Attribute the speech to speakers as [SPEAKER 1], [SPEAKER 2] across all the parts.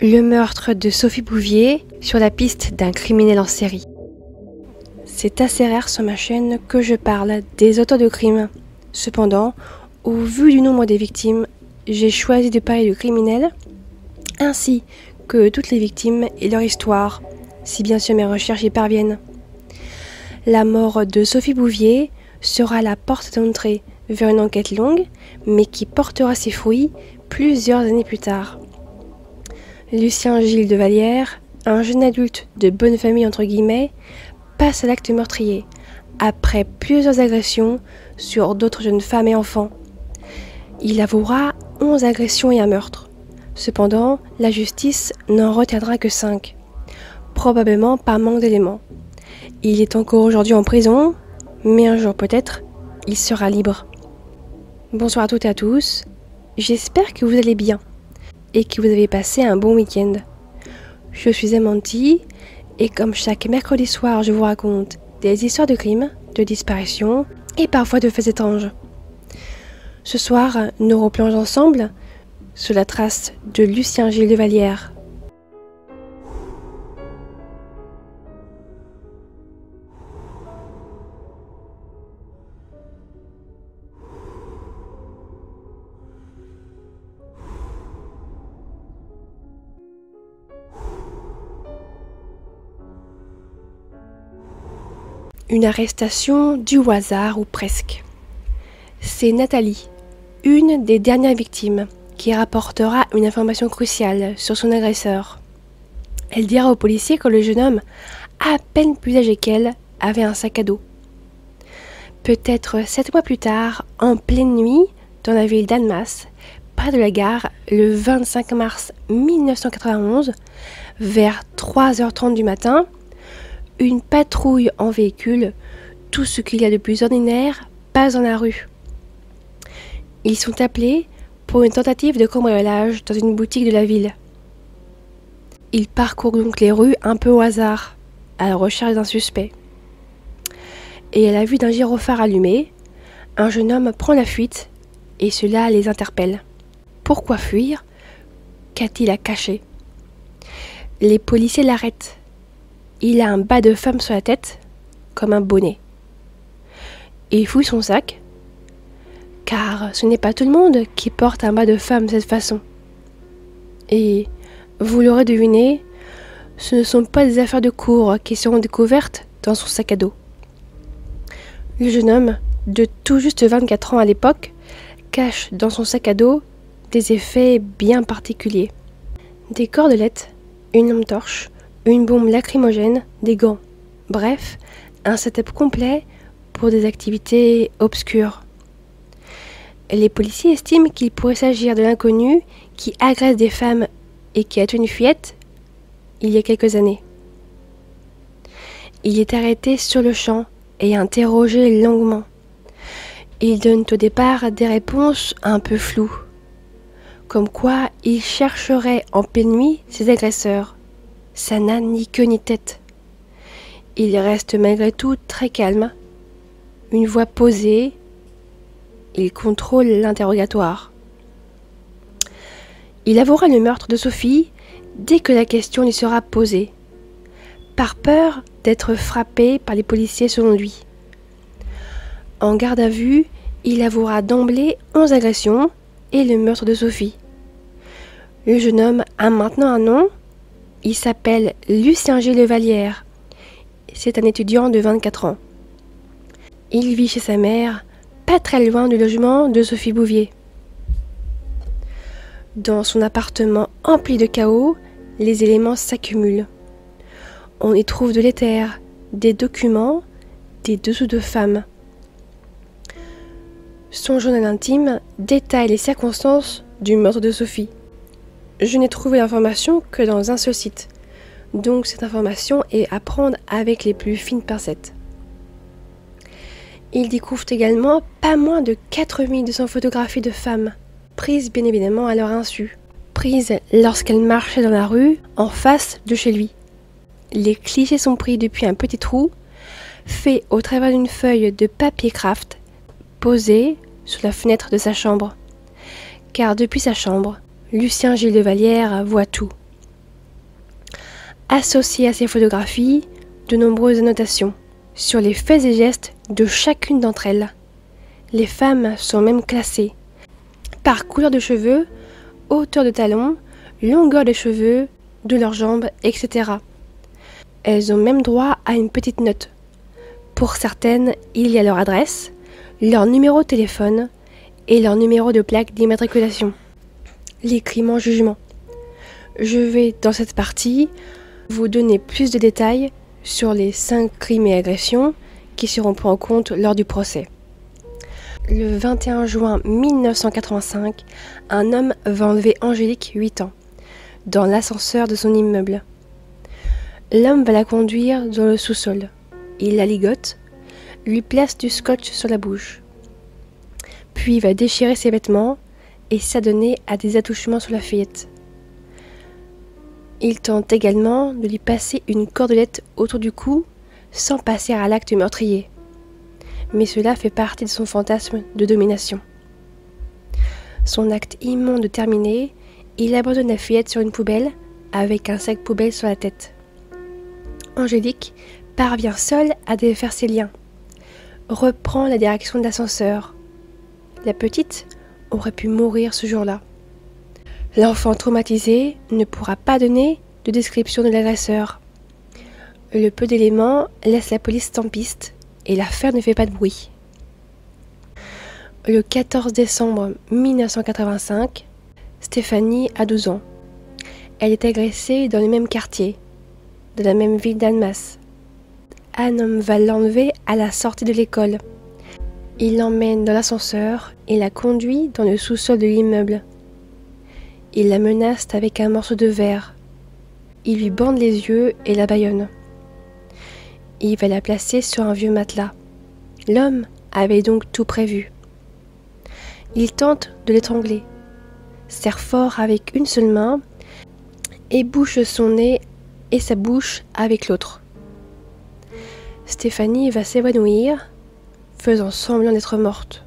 [SPEAKER 1] Le meurtre de Sophie Bouvier sur la piste d'un criminel en série. C'est assez rare sur ma chaîne que je parle des auteurs de crimes. Cependant, au vu du nombre des victimes, j'ai choisi de parler de criminels, ainsi que toutes les victimes et leur histoire, si bien sûr mes recherches y parviennent. La mort de Sophie Bouvier sera la porte d'entrée vers une enquête longue, mais qui portera ses fruits plusieurs années plus tard. Lucien Gilles de Vallière, un jeune adulte de bonne famille entre guillemets, passe à l'acte meurtrier, après plusieurs agressions sur d'autres jeunes femmes et enfants. Il avouera 11 agressions et un meurtre. Cependant, la justice n'en retiendra que 5, probablement par manque d'éléments. Il est encore aujourd'hui en prison, mais un jour peut-être, il sera libre. Bonsoir à toutes et à tous, j'espère que vous allez bien et que vous avez passé un bon week-end. Je suis Amanti et comme chaque mercredi soir je vous raconte des histoires de crimes, de disparitions et parfois de faits étranges. Ce soir, nous replongeons ensemble sur la trace de Lucien Gilles de Vallière. Une arrestation due au hasard ou presque. C'est Nathalie, une des dernières victimes, qui rapportera une information cruciale sur son agresseur. Elle dira au policier que le jeune homme, à peine plus âgé qu'elle, avait un sac à dos. Peut-être 7 mois plus tard, en pleine nuit, dans la ville d'Annemasse, près de la gare, le 25 mars 1991, vers 3h30 du matin, une patrouille en véhicule, tout ce qu'il y a de plus ordinaire, passe dans la rue. Ils sont appelés pour une tentative de cambriolage dans une boutique de la ville. Ils parcourent donc les rues un peu au hasard, à la recherche d'un suspect. Et à la vue d'un gyrophare allumé, un jeune homme prend la fuite et cela les interpelle. Pourquoi fuir? Qu'a-t-il à cacher? Les policiers l'arrêtent. Il a un bas de femme sur la tête, comme un bonnet. Il fouille son sac, car ce n'est pas tout le monde qui porte un bas de femme de cette façon. Et, vous l'aurez deviné, ce ne sont pas des affaires de cour qui seront découvertes dans son sac à dos. Le jeune homme, de tout juste 24 ans à l'époque, cache dans son sac à dos des effets bien particuliers. Des cordelettes, une lampe torche, une bombe lacrymogène, des gants. Bref, un setup complet pour des activités obscures. Les policiers estiment qu'il pourrait s'agir de l'inconnu qui agresse des femmes et qui a tenu fuite il y a quelques années. Il est arrêté sur le champ et interrogé longuement. Il donne au départ des réponses un peu floues, comme quoi il chercherait en pleine nuit ses agresseurs. Ça n'a ni queue ni tête. Il reste malgré tout très calme, une voix posée, il contrôle l'interrogatoire. Il avouera le meurtre de Sophie dès que la question lui sera posée, par peur d'être frappé par les policiers selon lui. En garde à vue, il avouera d'emblée 11 agressions et le meurtre de Sophie. Le jeune homme a maintenant un nom. Il s'appelle Lucien Gilles de Vallière. C'est un étudiant de 24 ans. Il vit chez sa mère, pas très loin du logement de Sophie Bouvier. Dans son appartement empli de chaos, les éléments s'accumulent. On y trouve de l'éther, des documents, des dessous de femmes. Son journal intime détaille les circonstances du meurtre de Sophie. Je n'ai trouvé l'information que dans un seul site, donc cette information est à prendre avec les plus fines pincettes. Il découvre également pas moins de 4200 photographies de femmes, prises bien évidemment à leur insu, prises lorsqu'elles marchaient dans la rue en face de chez lui. Les clichés sont pris depuis un petit trou, fait au travers d'une feuille de papier craft, posée sous la fenêtre de sa chambre. Car depuis sa chambre, Lucien Gilles de Vallière voit tout. associer à ces photographies de nombreuses annotations sur les faits et gestes de chacune d'entre elles. Les femmes sont même classées par couleur de cheveux, hauteur de talons, longueur des cheveux, de leurs jambes, etc. Elles ont même droit à une petite note. Pour certaines, il y a leur adresse, leur numéro de téléphone et leur numéro de plaque d'immatriculation. Les crimes en jugement. Je vais, dans cette partie, vous donner plus de détails sur les 5 crimes et agressions qui seront pris en compte lors du procès. Le 21 juin 1985, un homme va enlever Angélique, 8 ans, dans l'ascenseur de son immeuble. L'homme va la conduire dans le sous-sol. Il la ligote, lui place du scotch sur la bouche. Puis va déchirer ses vêtements et s'adonner à des attouchements sur la fillette. Il tente également de lui passer une cordelette autour du cou sans passer à l'acte meurtrier. Mais cela fait partie de son fantasme de domination. Son acte immonde terminé, il abandonne la fillette sur une poubelle avec un sac poubelle sur la tête. Angélique parvient seule à défaire ses liens, reprend la direction de l'ascenseur. La petite aurait pu mourir ce jour-là. L'enfant traumatisé ne pourra pas donner de description de l'agresseur. Le peu d'éléments laisse la police en piste et l'affaire ne fait pas de bruit. Le 14 décembre 1985, Stéphanie a 12 ans. Elle est agressée dans le même quartier, de la même ville d'Annemasse. Un homme va l'enlever à la sortie de l'école. Il l'emmène dans l'ascenseur et la conduit dans le sous-sol de l'immeuble. Il la menace avec un morceau de verre. Il lui bande les yeux et la bâillonne. Il va la placer sur un vieux matelas. L'homme avait donc tout prévu. Il tente de l'étrangler, serre fort avec une seule main et bouche son nez et sa bouche avec l'autre. Stéphanie va s'évanouir, faisant semblant d'être morte.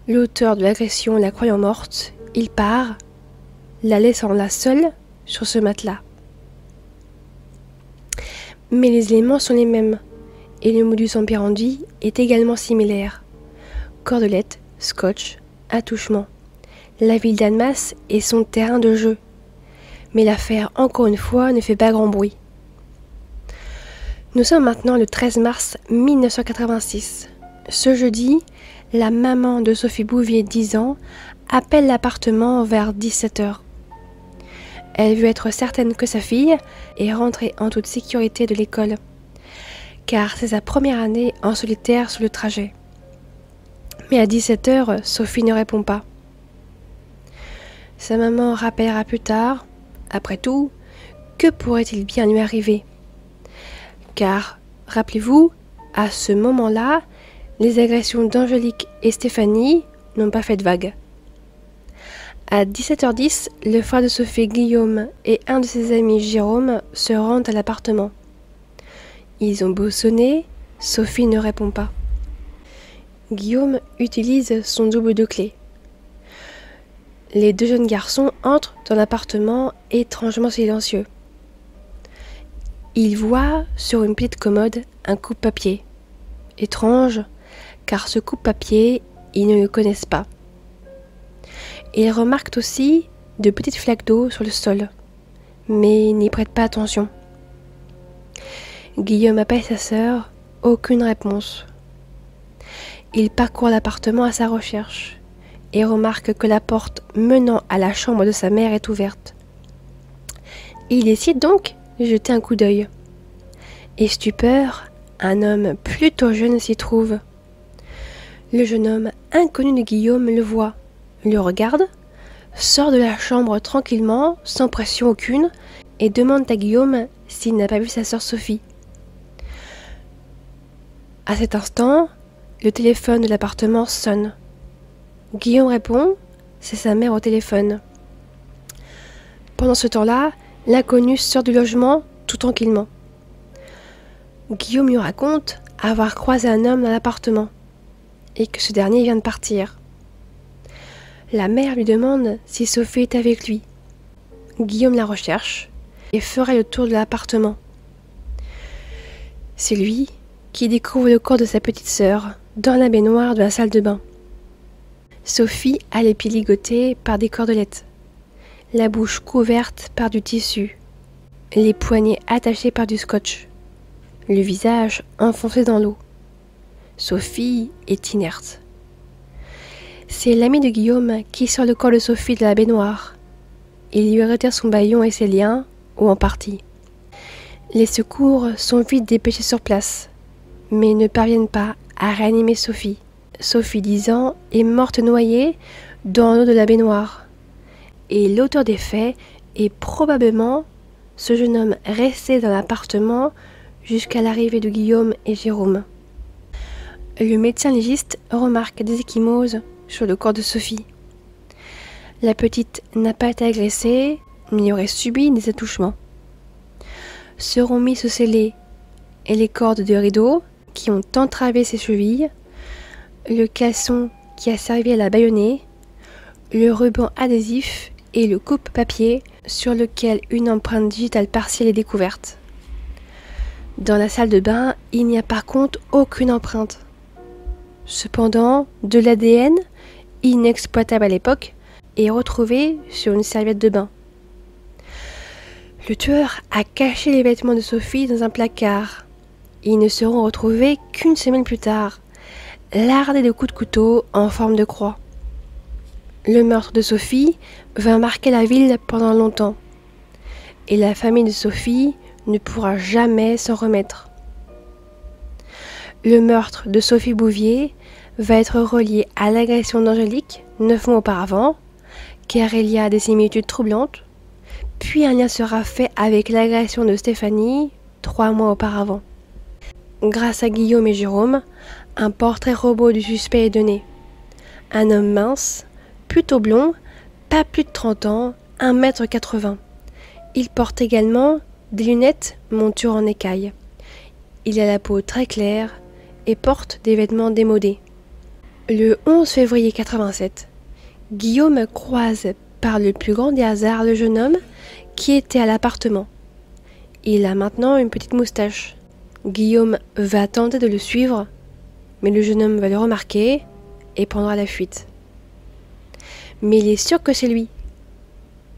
[SPEAKER 1] L'auteur de l'agression la croyant morte, il part, la laissant là seule sur ce matelas. Mais les éléments sont les mêmes, et le modus operandi est également similaire. Cordelette, scotch, attouchement. La ville d'Annemasse est son terrain de jeu. Mais l'affaire, encore une fois, ne fait pas grand bruit. Nous sommes maintenant le 13 mars 1986. Ce jeudi, la maman de Sophie Bouvier, 10 ans, appelle l'appartement vers 17h. Elle veut être certaine que sa fille est rentrée en toute sécurité de l'école, car c'est sa première année en solitaire sur le trajet. Mais à 17h, Sophie ne répond pas. Sa maman rappellera plus tard. Après tout, que pourrait-il bien lui arriver? Car, rappelez-vous, à ce moment-là, les agressions d'Angélique et Stéphanie n'ont pas fait de vague. À 17h10, le frère de Sophie, Guillaume, et un de ses amis, Jérôme, se rendent à l'appartement. Ils ont beau sonner, Sophie ne répond pas. Guillaume utilise son double de clé. Les deux jeunes garçons entrent dans l'appartement étrangement silencieux. Ils voient sur une petite commode un coupe-papier. Étrange, car ce coupe-papier, ils ne le connaissent pas. Ils remarquent aussi de petites flaques d'eau sur le sol, mais n'y prêtent pas attention. Guillaume appelle sa sœur, aucune réponse. Il parcourt l'appartement à sa recherche et remarque que la porte menant à la chambre de sa mère est ouverte. Il décide donc de jeter un coup d'œil. Et stupeur, un homme plutôt jeune s'y trouve. Le jeune homme inconnu de Guillaume le voit, le regarde, sort de la chambre tranquillement, sans pression aucune, et demande à Guillaume s'il n'a pas vu sa sœur Sophie. À cet instant, le téléphone de l'appartement sonne. Guillaume répond, c'est sa mère au téléphone. Pendant ce temps-là, l'inconnu sort du logement tout tranquillement. Guillaume lui raconte avoir croisé un homme dans l'appartement et que ce dernier vient de partir. La mère lui demande si Sophie est avec lui. Guillaume la recherche, et ferait le tour de l'appartement. C'est lui qui découvre le corps de sa petite sœur dans la baignoire de la salle de bain. Sophie a les pieds ligotés par des cordelettes, la bouche couverte par du tissu, les poignets attachés par du scotch, le visage enfoncé dans l'eau. Sophie est inerte. C'est l'ami de Guillaume qui sort le corps de Sophie de la baignoire. Il lui retire son bâillon et ses liens, ou en partie. Les secours sont vite dépêchés sur place, mais ne parviennent pas à réanimer Sophie. Sophie, 10 ans, est morte noyée dans l'eau de la baignoire. Et l'auteur des faits est probablement ce jeune homme resté dans l'appartement jusqu'à l'arrivée de Guillaume et Jérôme. Le médecin légiste remarque des ecchymoses sur le corps de Sophie. La petite n'a pas été agressée, mais aurait subi des attouchements. Seront mis sous scellés et les cordes de rideau qui ont entravé ses chevilles, le caleçon qui a servi à la bâillonner, le ruban adhésif et le coupe-papier sur lequel une empreinte digitale partielle est découverte. Dans la salle de bain, il n'y a par contre aucune empreinte. Cependant, de l'ADN, inexploitable à l'époque, est retrouvé sur une serviette de bain. Le tueur a caché les vêtements de Sophie dans un placard. Ils ne seront retrouvés qu'une semaine plus tard, lardés de coups de couteau en forme de croix. Le meurtre de Sophie va marquer la ville pendant longtemps, et la famille de Sophie ne pourra jamais s'en remettre. Le meurtre de Sophie Bouvier va être relié à l'agression d'Angélique 9 mois auparavant, car il y a des similitudes troublantes, puis un lien sera fait avec l'agression de Stéphanie 3 mois auparavant. Grâce à Guillaume et Jérôme, un portrait robot du suspect est donné. Un homme mince, plutôt blond, pas plus de 30 ans, 1,80 m. Il porte également des lunettes monture en écaille. Il a la peau très claire et porte des vêtements démodés. Le 11 février 87, Guillaume croise par le plus grand des hasards le jeune homme qui était à l'appartement. Il a maintenant une petite moustache. Guillaume va tenter de le suivre, mais le jeune homme va le remarquer et prendra la fuite. Mais il est sûr que c'est lui.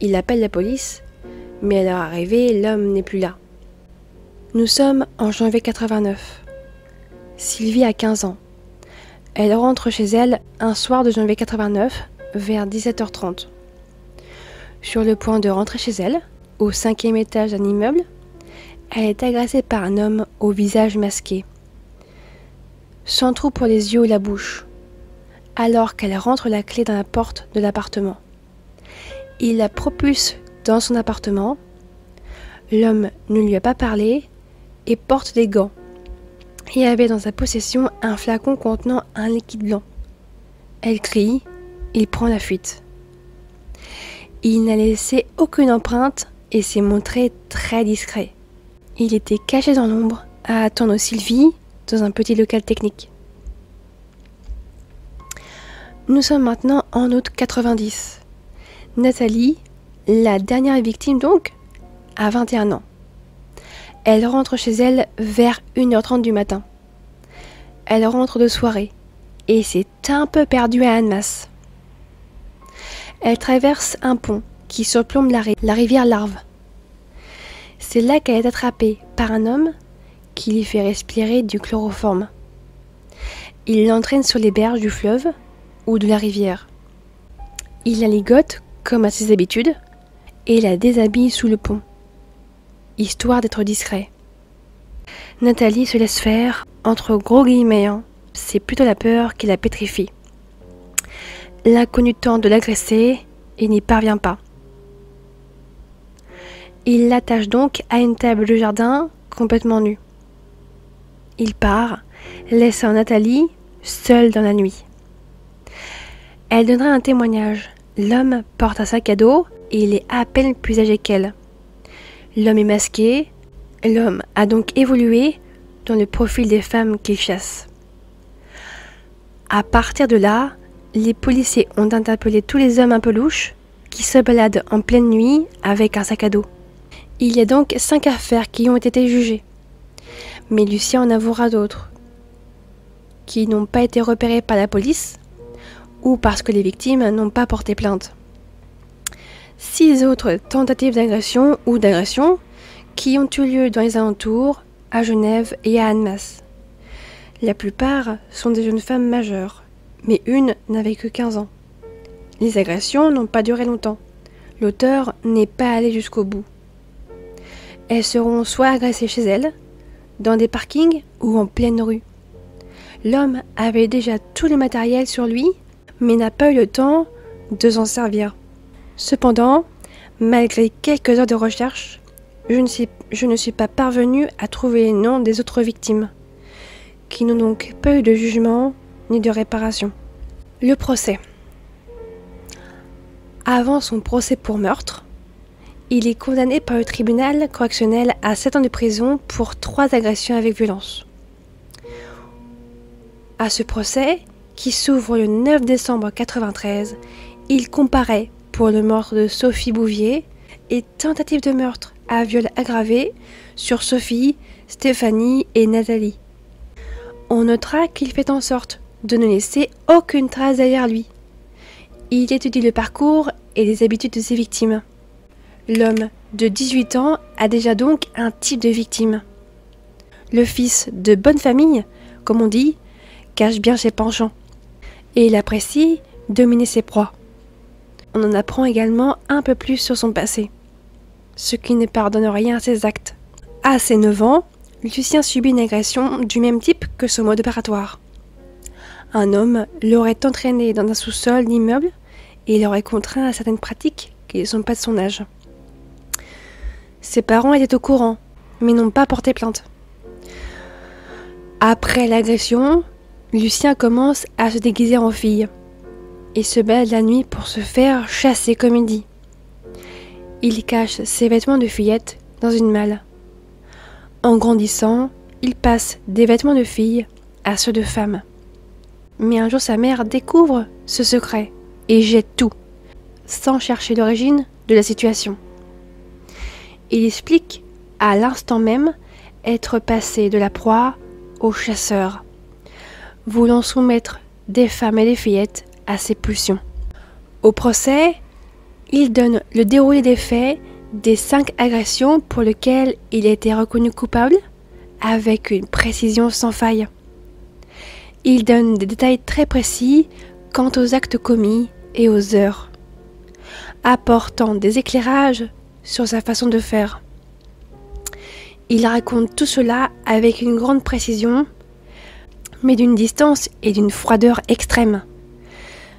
[SPEAKER 1] Il appelle la police, mais à leur arrivée, l'homme n'est plus là. Nous sommes en janvier 89. Sylvie a 15 ans. Elle rentre chez elle un soir de janvier 89 vers 17h30. Sur le point de rentrer chez elle, au 5e étage d'un immeuble, elle est agressée par un homme au visage masqué, sans trou pour les yeux ou la bouche, alors qu'elle rentre la clé dans la porte de l'appartement. Il la propulse dans son appartement. L'homme ne lui a pas parlé et porte des gants et avait dans sa possession un flacon contenant un liquide blanc. Elle crie, il prend la fuite. Il n'a laissé aucune empreinte et s'est montré très discret. Il était caché dans l'ombre à attendre Sylvie dans un petit local technique. Nous sommes maintenant en août 90. Nathalie, la dernière victime donc, a 21 ans. Elle rentre chez elle vers 1h30 du matin. Elle rentre de soirée et s'est un peu perdue à Annemasse. Elle traverse un pont qui surplombe la rivière Larve. C'est là qu'elle est attrapée par un homme qui lui fait respirer du chloroforme. Il l'entraîne sur les berges du fleuve ou de la rivière. Il la ligote comme à ses habitudes et la déshabille sous le pont, histoire d'être discret. Nathalie se laisse faire, entre gros guillemets, c'est plutôt la peur qui la pétrifie. L'inconnu tente de l'agresser et n'y parvient pas. Il l'attache donc à une table de jardin complètement nue. Il part, laissant Nathalie seule dans la nuit. Elle donnera un témoignage. L'homme porte un sac à dos et il est à peine plus âgé qu'elle. L'homme est masqué. L'homme a donc évolué dans le profil des femmes qu'il chasse. À partir de là, les policiers ont interpellé tous les hommes un peu louches qui se baladent en pleine nuit avec un sac à dos. Il y a donc 5 affaires qui ont été jugées. Mais Lucien en avouera d'autres, qui n'ont pas été repérées par la police ou parce que les victimes n'ont pas porté plainte. 6 autres tentatives d'agression ou d'agression qui ont eu lieu dans les alentours, à Genève et à Annemasse. La plupart sont des jeunes femmes majeures, mais une n'avait que 15 ans. Les agressions n'ont pas duré longtemps. L'auteur n'est pas allé jusqu'au bout. Elles seront soit agressées chez elles, dans des parkings ou en pleine rue. L'homme avait déjà tout le matériel sur lui, mais n'a pas eu le temps de s'en servir. Cependant, malgré quelques heures de recherche, je ne suis pas parvenue à trouver les noms des autres victimes, qui n'ont donc pas eu de jugement ni de réparation. Le procès. Avant son procès pour meurtre, il est condamné par le tribunal correctionnel à 7 ans de prison pour 3 agressions avec violence. À ce procès, qui s'ouvre le 9 décembre 1993, il comparaît pour le meurtre de Sophie Bouvier et tentative de meurtre à viol aggravé sur Sophie, Stéphanie et Nathalie. On notera qu'il fait en sorte de ne laisser aucune trace derrière lui. Il étudie le parcours et les habitudes de ses victimes. L'homme de 18 ans a déjà donc un type de victime. Le fils de bonne famille, comme on dit, cache bien ses penchants. Et il apprécie dominer ses proies. On en apprend également un peu plus sur son passé, ce qui ne pardonne rien à ses actes. À ses 9 ans, Lucien subit une agression du même type que son mode opératoire. Un homme l'aurait entraîné dans un sous-sol d'immeuble et l'aurait contraint à certaines pratiques qui ne sont pas de son âge. Ses parents étaient au courant, mais n'ont pas porté plainte. Après l'agression, Lucien commence à se déguiser en fille et se balade la nuit pour se faire chasser comme il dit. Il cache ses vêtements de fillette dans une malle. En grandissant, il passe des vêtements de fille à ceux de femme. Mais un jour sa mère découvre ce secret et jette tout, sans chercher l'origine de la situation. Il explique à l'instant même être passé de la proie au chasseur, voulant soumettre des femmes et des fillettes à ses pulsions. Au procès, il donne le déroulé des faits des 5 agressions pour lesquelles il a été reconnu coupable avec une précision sans faille. Il donne des détails très précis quant aux actes commis et aux heures, apportant des éclairages sur sa façon de faire. Il raconte tout cela avec une grande précision, mais d'une distance et d'une froideur extrême,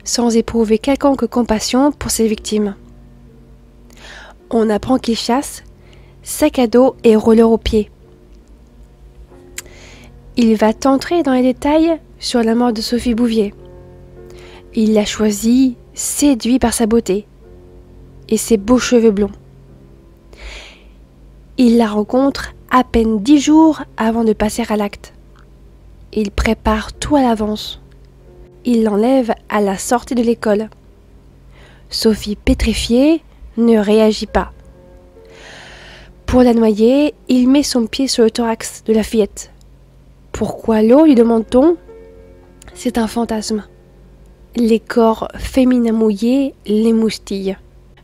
[SPEAKER 1] sans éprouver quelconque compassion pour ses victimes. On apprend qu'il chasse, sac à dos et roller aux pieds. Il va entrer dans les détails sur la mort de Sophie Bouvier. Il l'a choisie, séduit par sa beauté et ses beaux cheveux blonds. Il la rencontre à peine 10 jours avant de passer à l'acte. Il prépare tout à l'avance. Il l'enlève à la sortie de l'école. Sophie, pétrifiée, ne réagit pas. Pour la noyer, il met son pied sur le thorax de la fillette. Pourquoi l'eau, lui demande-t-on? C'est un fantasme. Les corps féminins mouillés l'émoustillent.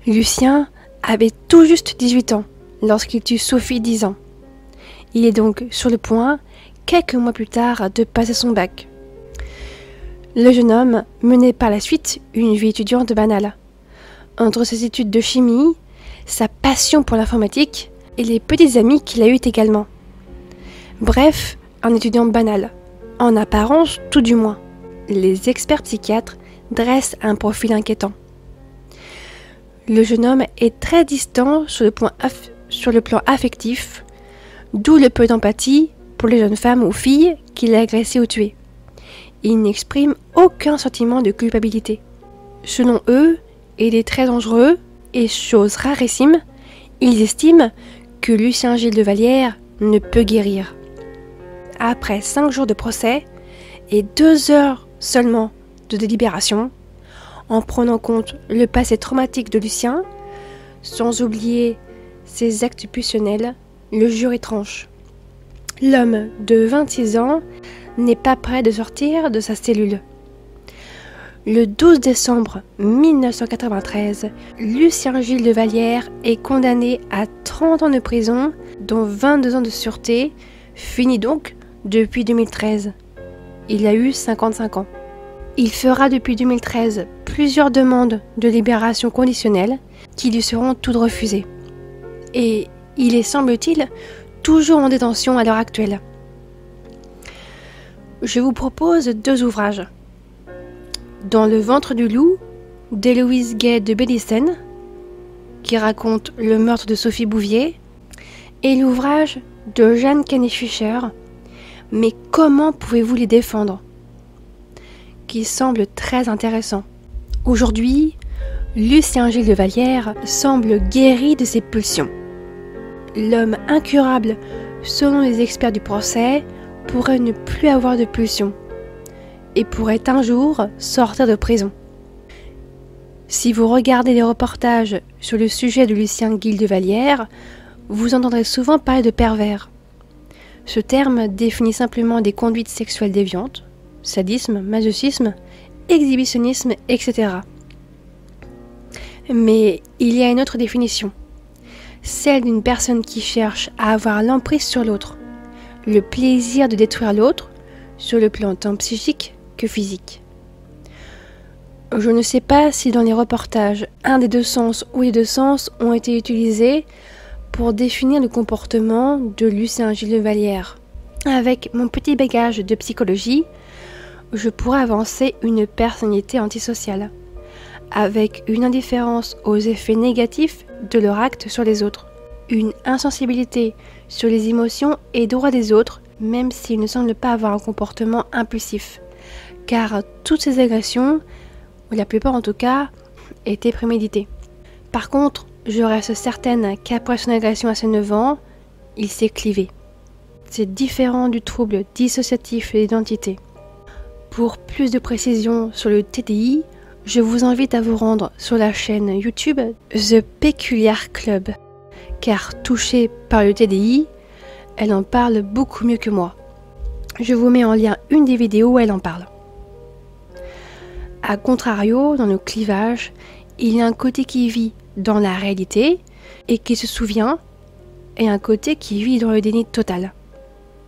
[SPEAKER 1] Lucien avait tout juste 18 ans lorsqu'il tue Sophie 10 ans. Il est donc sur le point, quelques mois plus tard, de passer son bac. Le jeune homme menait par la suite une vie étudiante banale. Entre ses études de chimie, sa passion pour l'informatique et les petits amis qu'il a eus également. Bref, un étudiant banal, en apparence tout du moins. Les experts psychiatres dressent un profil inquiétant. Le jeune homme est très distant sur le plan affectif, d'où le peu d'empathie pour les jeunes femmes ou filles qu'il a agressées ou tuées. Il n'exprime aucun sentiment de culpabilité. Selon eux, il est très dangereux et, chose rarissime, ils estiment que Lucien Gilles de Vallière ne peut guérir. Après 5 jours de procès et 2 heures seulement de délibération, en prenant en compte le passé traumatique de Lucien, sans oublier ses actes pulsionnels, le jury tranche. L'homme de 26 ans n'est pas prêt de sortir de sa cellule. Le 12 décembre 1993, Lucien Gilles de Vallière est condamné à 30 ans de prison, dont 22 ans de sûreté, fini donc depuis 2013. Il a eu 55 ans. Il fera depuis 2013 plusieurs demandes de libération conditionnelle qui lui seront toutes refusées. Et il est, semble-t-il, toujours en détention à l'heure actuelle. Je vous propose 2 ouvrages. Dans le ventre du loup, d'Héloïse Gay de Bélissen, qui raconte le meurtre de Sophie Bouvier, et l'ouvrage de Jeanne Kenney-Fischer, Mais comment pouvez-vous les défendre, qui semble très intéressant. Aujourd'hui, Lucien Gilles de Vallière semble guéri de ses pulsions. L'homme incurable, selon les experts du procès, pourrait ne plus avoir de pulsions et pourrait un jour sortir de prison. Si vous regardez les reportages sur le sujet de Lucien Gilles de Vallière, vous entendrez souvent parler de pervers. Ce terme définit simplement des conduites sexuelles déviantes, sadisme, masochisme, exhibitionnisme, etc. Mais il y a une autre définition, celle d'une personne qui cherche à avoir l'emprise sur l'autre, le plaisir de détruire l'autre, sur le plan tant psychique que physique. Je ne sais pas si dans les reportages, un des 2 sens ou les 2 sens ont été utilisés pour définir le comportement de Lucien Gilles de Vallière. Avec mon petit bagage de psychologie, je pourrais avancer une personnalité antisociale, avec une indifférence aux effets négatifs de leur acte sur les autres, une insensibilité sur les émotions et droits des autres, même s'ils ne semblent pas avoir un comportement impulsif, car toutes ces agressions, ou la plupart en tout cas, étaient préméditées. Par contre, je reste certaine qu'après son agression à ses 9 ans, il s'est clivé. C'est différent du trouble dissociatif de l'identité. Pour plus de précisions sur le TDI, je vous invite à vous rendre sur la chaîne YouTube The Peculiar Club, car touchée par le TDI, elle en parle beaucoup mieux que moi. Je vous mets en lien une des vidéos où elle en parle. A contrario, dans le clivage, il y a un côté qui vit dans la réalité et qui se souvient, et un côté qui vit dans le déni total,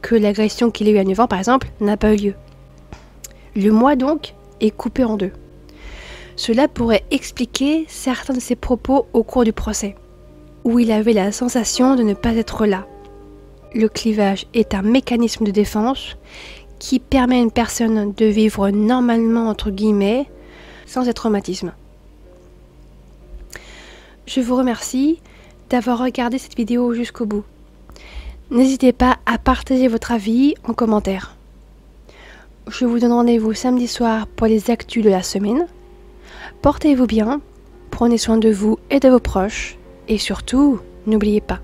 [SPEAKER 1] que l'agression qu'il a eue à 9 ans par exemple n'a pas eu lieu. Le moi donc est coupé en 2. Cela pourrait expliquer certains de ses propos au cours du procès, où il avait la sensation de ne pas être là. Le clivage est un mécanisme de défense qui permet à une personne de vivre normalement entre guillemets sans ces traumatismes. Je vous remercie d'avoir regardé cette vidéo jusqu'au bout. N'hésitez pas à partager votre avis en commentaire. Je vous donne rendez-vous samedi soir pour les actus de la semaine. Portez-vous bien, prenez soin de vous et de vos proches, et surtout, n'oubliez pas,